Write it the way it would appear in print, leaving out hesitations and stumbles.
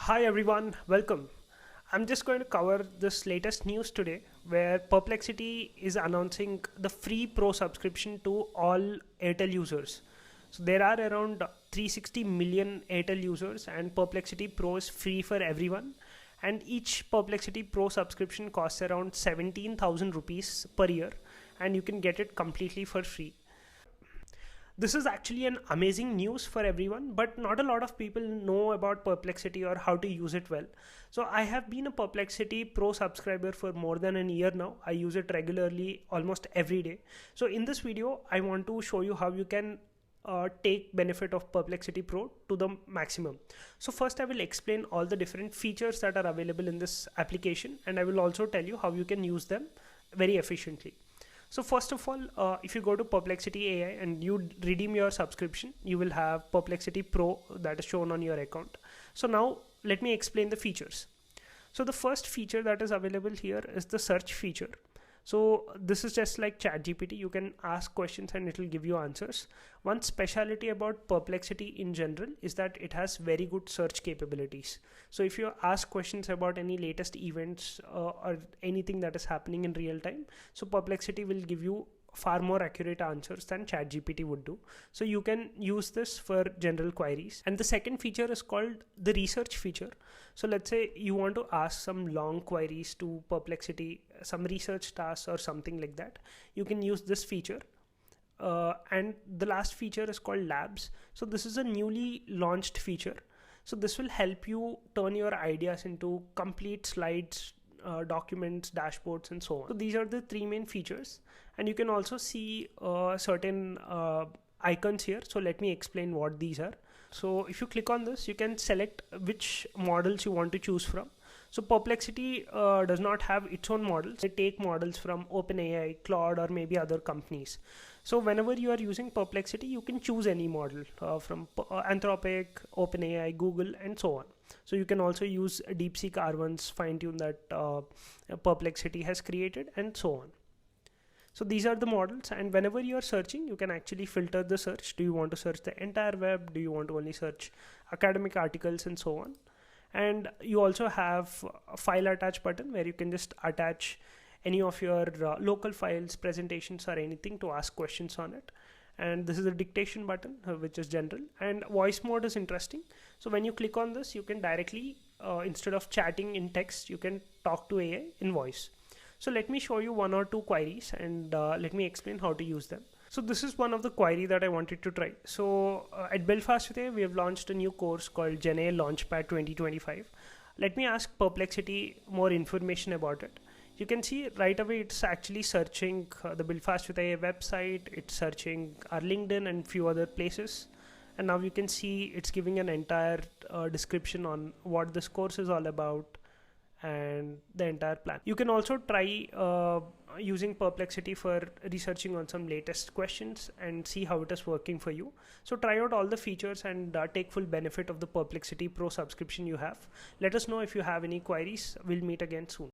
Hi everyone, welcome. I'm just going to cover this latest news today where Perplexity is announcing the free Pro subscription to all Airtel users. So there are around 360 million Airtel users and Perplexity Pro is free for everyone. And each Perplexity Pro subscription costs around 17,000 rupees per year and you can get it completely for free. This is actually an amazing news for everyone, but not a lot of people know about Perplexity or how to use it well. So I have been a Perplexity Pro subscriber for more than a year now. I use it regularly almost every day. So in this video, I want to show you how you can take benefit of Perplexity Pro to the maximum. So first I will explain all the different features that are available in this application, and I will also tell you how you can use them very efficiently. So first of all, if you go to Perplexity AI and you redeem your subscription, you will have Perplexity Pro that is shown on your account. So now let me explain the features. So the first feature that is available here is the search feature. So this is just like ChatGPT. You can ask questions and it will give you answers. One speciality about Perplexity in general is that it has very good search capabilities. So if you ask questions about any latest events or anything that is happening in real time, so Perplexity will give you far more accurate answers than ChatGPT would do. So you can use this for general queries. And the second feature is called the research feature. So let's say you want to ask some long queries to Perplexity, some research tasks or something like that. You can use this feature. And the last feature is called labs. So this is a newly launched feature. So this will help you turn your ideas into complete slides, documents, dashboards, and so on. So these are the three main features, and you can also see certain icons here. So let me explain what these are. So if you click on this, you can select which models you want to choose from. So Perplexity does not have its own models. They take models from OpenAI, Claude, or maybe other companies. So whenever you are using Perplexity, you can choose any model from Anthropic, OpenAI, Google, and so on. So you can also use DeepSeek R1's fine-tune that Perplexity has created, and so on. So these are the models, and whenever you are searching, you can actually filter the search. Do you want to search the entire web? Do you want to only search academic articles, and so on? And you also have a file attach button where you can just attach any of your local files, presentations, or anything to ask questions on it. And this is the dictation button, which is general, and voice mode is interesting. So when you click on this, you can directly, instead of chatting in text, you can talk to AI in voice. So let me show you one or two queries and let me explain how to use them. So this is one of the query that I wanted to try. So at Belfast today, we have launched a new course called GenAI Launchpad 2025. Let me ask Perplexity more information about it. You can see right away it's actually searching the Belfast with AI website, it's searching our LinkedIn and few other places. And now you can see it's giving an entire description on what this course is all about and the entire plan. You can also try using Perplexity for researching on some latest questions and see how it is working for you. So try out all the features and take full benefit of the Perplexity Pro subscription you have. Let us know if you have any queries. We'll meet again soon.